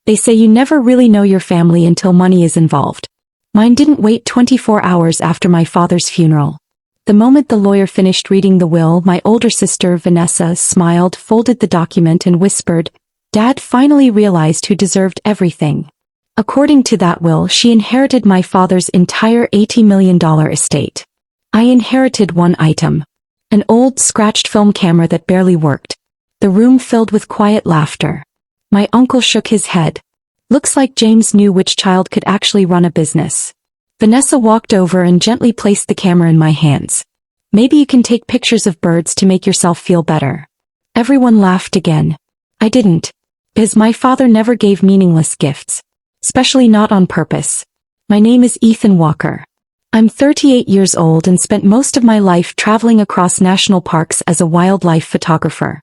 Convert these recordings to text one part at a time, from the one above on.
They say you never really know your family until money is involved. Mine didn't wait 24 hours after my father's funeral. The moment the lawyer finished reading the will, my older sister, Vanessa, smiled, folded the document and whispered, "Dad finally realized who deserved everything." According to that will, she inherited my father's entire $80 million estate. I inherited one item. An old, scratched film camera that barely worked. The room filled with quiet laughter. My uncle shook his head. "Looks like James knew which child could actually run a business." Vanessa walked over and gently placed the camera in my hands. "Maybe you can take pictures of birds to make yourself feel better." Everyone laughed again. I didn't. Because my father never gave meaningless gifts. Especially not on purpose. My name is Ethan Walker. I'm 38 years old and spent most of my life traveling across national parks as a wildlife photographer.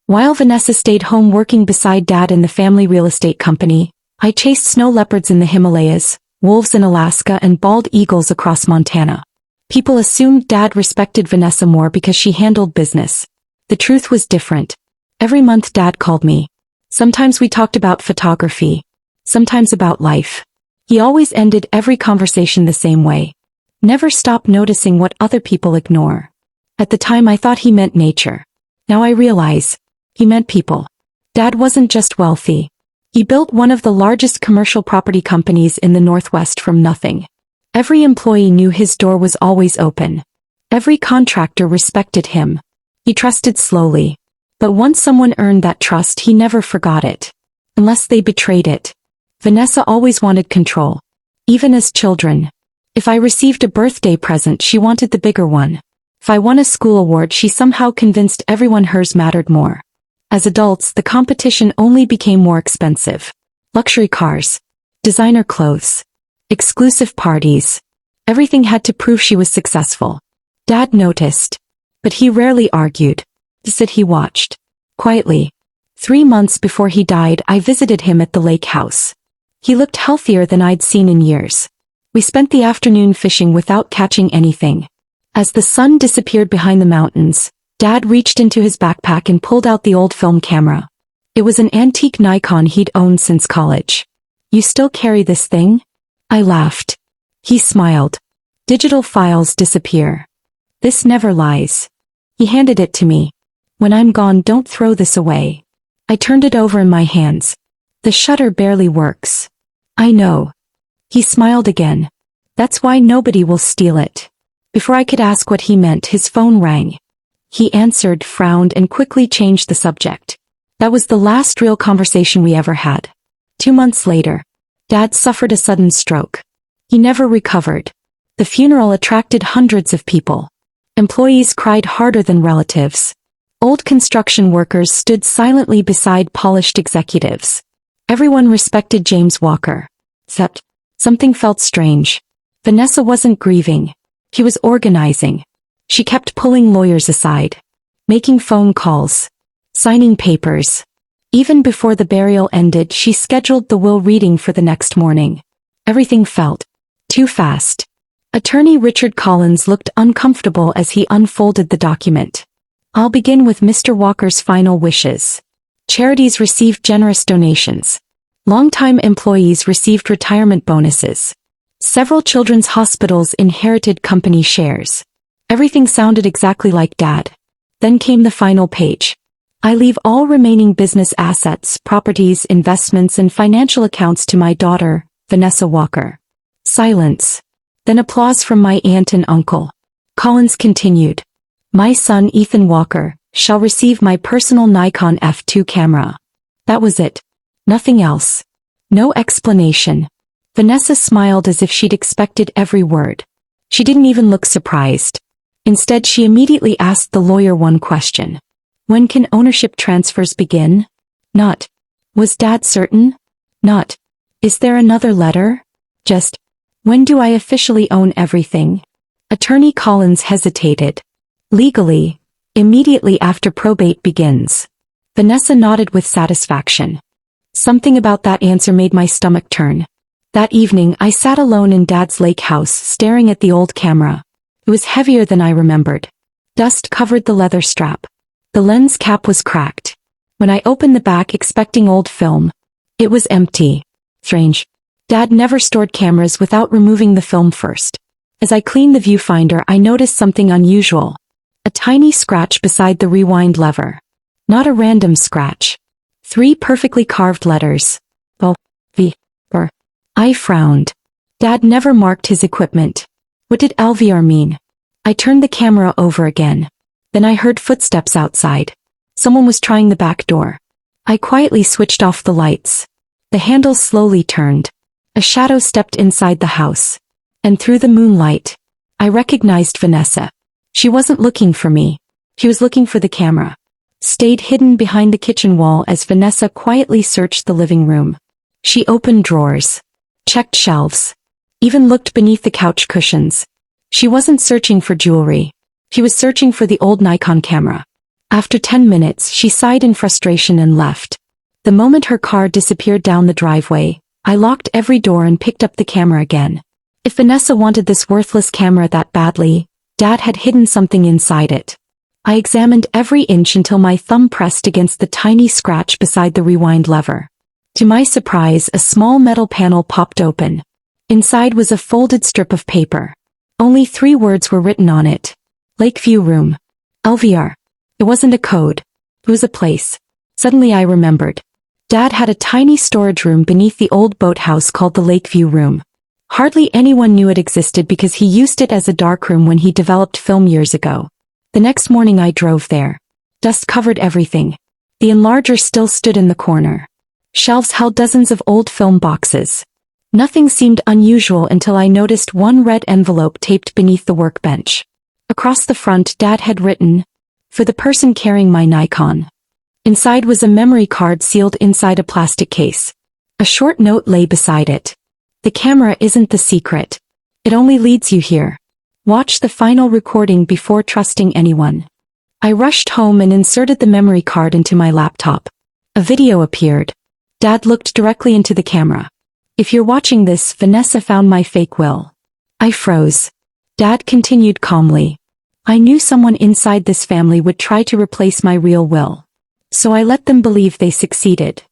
While Vanessa stayed home working beside Dad in the family real estate company, I chased snow leopards in the Himalayas, wolves in Alaska and bald eagles across Montana. People assumed Dad respected Vanessa more because she handled business. The truth was different. Every month Dad called me. Sometimes we talked about photography. Sometimes about life. He always ended every conversation the same way. Never stop noticing what other people ignore. At the time I thought he meant nature. Now I realize, he meant people. Dad wasn't just wealthy. He built one of the largest commercial property companies in the Northwest from nothing. Every employee knew his door was always open. Every contractor respected him. He trusted slowly. But once someone earned that trust, he never forgot it. Unless they betrayed it. Vanessa always wanted control. Even as children. If I received a birthday present, she wanted the bigger one. If I won a school award, she somehow convinced everyone hers mattered more. As adults, the competition only became more expensive. Luxury cars. Designer clothes. Exclusive parties. Everything had to prove she was successful. Dad noticed. But he rarely argued. Instead he watched. Quietly. 3 months before he died, I visited him at the lake house. He looked healthier than I'd seen in years. We spent the afternoon fishing without catching anything. As the sun disappeared behind the mountains, Dad reached into his backpack and pulled out the old film camera. It was an antique Nikon he'd owned since college. "You still carry this thing?" I laughed. He smiled. "Digital files disappear. This never lies." He handed it to me. "When I'm gone, don't throw this away." I turned it over in my hands. "The shutter barely works." "I know." He smiled again. "That's why nobody will steal it." Before I could ask what he meant, his phone rang. He answered, frowned, and quickly changed the subject. That was the last real conversation we ever had. 2 months later, Dad suffered a sudden stroke. He never recovered. The funeral attracted hundreds of people. Employees cried harder than relatives. Old construction workers stood silently beside polished executives. Everyone respected James Walker. Except, something felt strange. Vanessa wasn't grieving. She was organizing. She kept pulling lawyers aside. Making phone calls. Signing papers. Even before the burial ended, she scheduled the will reading for the next morning. Everything felt too fast. Attorney Richard Collins looked uncomfortable as he unfolded the document. "I'll begin with Mr. Walker's final wishes. Charities received generous donations. Longtime employees received retirement bonuses. Several children's hospitals inherited company shares." Everything sounded exactly like Dad. Then came the final page. "I leave all remaining business assets, properties, investments, and financial accounts to my daughter, Vanessa Walker." Silence. Then applause from my aunt and uncle. Collins continued. "My son, Ethan Walker, shall receive my personal Nikon F2 camera." That was it. Nothing else. No explanation. Vanessa smiled as if she'd expected every word. She didn't even look surprised. Instead, she immediately asked the lawyer one question. "When can ownership transfers begin?" Not, "Was Dad certain?" Not, "Is there another letter?" Just, "When do I officially own everything?" Attorney Collins hesitated. "Legally, immediately after probate begins." Vanessa nodded with satisfaction. Something about that answer made my stomach turn. That evening, I sat alone in Dad's lake house, staring at the old camera. It was heavier than I remembered. Dust covered the leather strap. The lens cap was cracked. When I opened the back expecting old film, It was empty. Strange. Dad never stored cameras without removing the film first. As I cleaned the viewfinder, I noticed something unusual. A tiny scratch beside the rewind lever. Not a random scratch. 3 perfectly carved letters. O, V, R. I frowned. Dad never marked his equipment. What did LVR mean? I turned the camera over again. Then I heard footsteps outside. Someone was trying the back door. I quietly switched off the lights. The handle slowly turned. A shadow stepped inside the house. And through the moonlight, I recognized Vanessa. She wasn't looking for me. She was looking for the camera. Stayed hidden behind the kitchen wall as Vanessa quietly searched the living room. She opened drawers. Checked shelves. Even looked beneath the couch cushions. She wasn't searching for jewelry. She was searching for the old Nikon camera. After 10 minutes, she sighed in frustration and left. The moment her car disappeared down the driveway, I locked every door and picked up the camera again. If Vanessa wanted this worthless camera that badly, Dad had hidden something inside it. I examined every inch until my thumb pressed against the tiny scratch beside the rewind lever. To my surprise, a small metal panel popped open. Inside was a folded strip of paper. Only 3 words were written on it. Lakeview Room. LVR. It wasn't a code. It was a place. Suddenly I remembered. Dad had a tiny storage room beneath the old boathouse called the Lakeview Room. Hardly anyone knew it existed because he used it as a darkroom when he developed film years ago. The next morning I drove there. Dust covered everything. The enlarger still stood in the corner. Shelves held dozens of old film boxes. Nothing seemed unusual until I noticed one red envelope taped beneath the workbench. Across the front, Dad had written, "For the person carrying my Nikon." Inside was a memory card sealed inside a plastic case. A short note lay beside it. "The camera isn't the secret. It only leads you here. Watch the final recording before trusting anyone." I rushed home and inserted the memory card into my laptop. A video appeared. Dad looked directly into the camera. "If you're watching this, Vanessa found my fake will." I froze. Dad continued calmly. "I knew someone inside this family would try to replace my real will. So I let them believe they succeeded."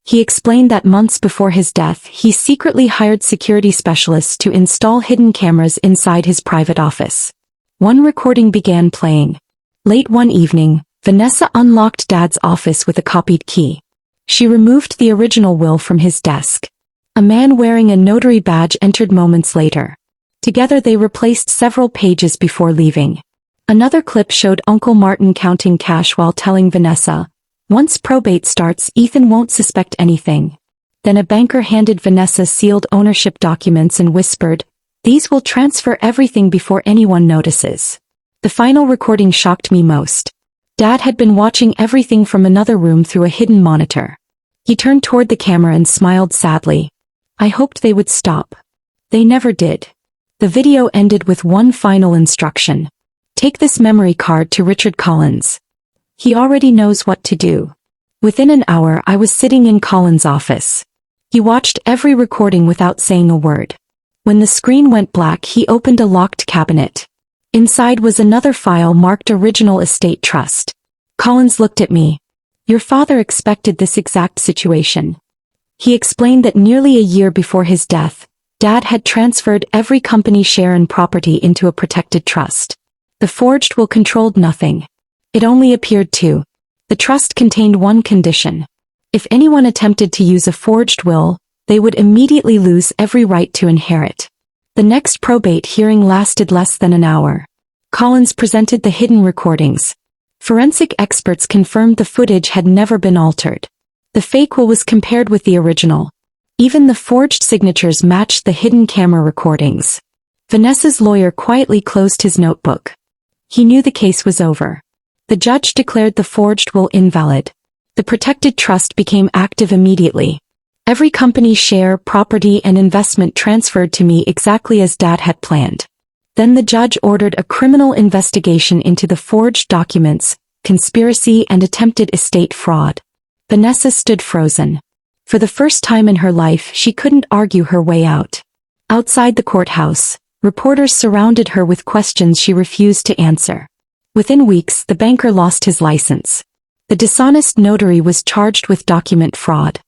He explained that months before his death, he secretly hired security specialists to install hidden cameras inside his private office. One recording began playing. Late one evening, Vanessa unlocked Dad's office with a copied key. She removed the original will from his desk. A man wearing a notary badge entered moments later. Together they replaced several pages before leaving. Another clip showed Uncle Martin counting cash while telling Vanessa, "Once probate starts, Ethan won't suspect anything." Then a banker handed Vanessa sealed ownership documents and whispered, "These will transfer everything before anyone notices." The final recording shocked me most. Dad had been watching everything from another room through a hidden monitor. He turned toward the camera and smiled sadly. I hoped they would stop. They never did. The video ended with one final instruction. "Take this memory card to Richard Collins. He already knows what to do." Within an hour I was sitting in Collins' office. He watched every recording without saying a word. When the screen went black, he opened a locked cabinet. Inside was another file marked Original Estate Trust. Collins looked at me. "Your father expected this exact situation." He explained that nearly a year before his death, Dad had transferred every company share and property into a protected trust. The forged will controlled nothing. It only appeared to. The trust contained one condition. If anyone attempted to use a forged will, they would immediately lose every right to inherit. The next probate hearing lasted less than an hour. Collins presented the hidden recordings. Forensic experts confirmed the footage had never been altered. The fake will was compared with the original. Even the forged signatures matched the hidden camera recordings. Vanessa's lawyer quietly closed his notebook. He knew the case was over. The judge declared the forged will invalid. The protected trust became active immediately. Every company's share, property, and investment transferred to me exactly as Dad had planned. Then the judge ordered a criminal investigation into the forged documents, conspiracy, and attempted estate fraud. Vanessa stood frozen. For the first time in her life, she couldn't argue her way out. Outside the courthouse, reporters surrounded her with questions she refused to answer. Within weeks, the banker lost his license. The dishonest notary was charged with document fraud.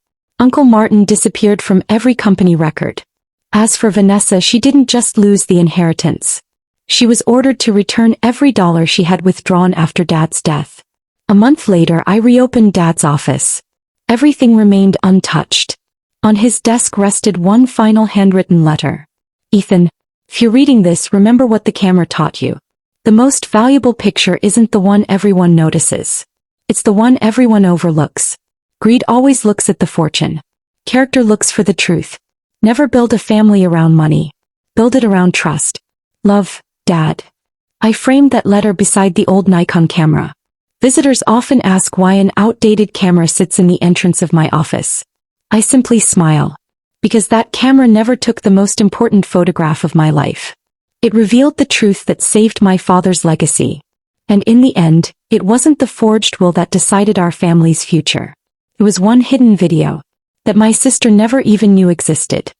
Uncle Martin disappeared from every company record. As for Vanessa, she didn't just lose the inheritance. She was ordered to return every dollar she had withdrawn after Dad's death. A month later, I reopened Dad's office. Everything remained untouched. On his desk rested one final handwritten letter. Ethan, if you're reading this, remember what the camera taught you. The most valuable picture isn't the one everyone notices. It's the one everyone overlooks. Greed always looks at the fortune. Character looks for the truth. Never build a family around money. Build it around trust. Love, Dad. I framed that letter beside the old Nikon camera. Visitors often ask why an outdated camera sits in the entrance of my office. I simply smile. Because that camera never took the most important photograph of my life. It revealed the truth that saved my father's legacy. And in the end, it wasn't the forged will that decided our family's future. It was one hidden video that my sister never even knew existed.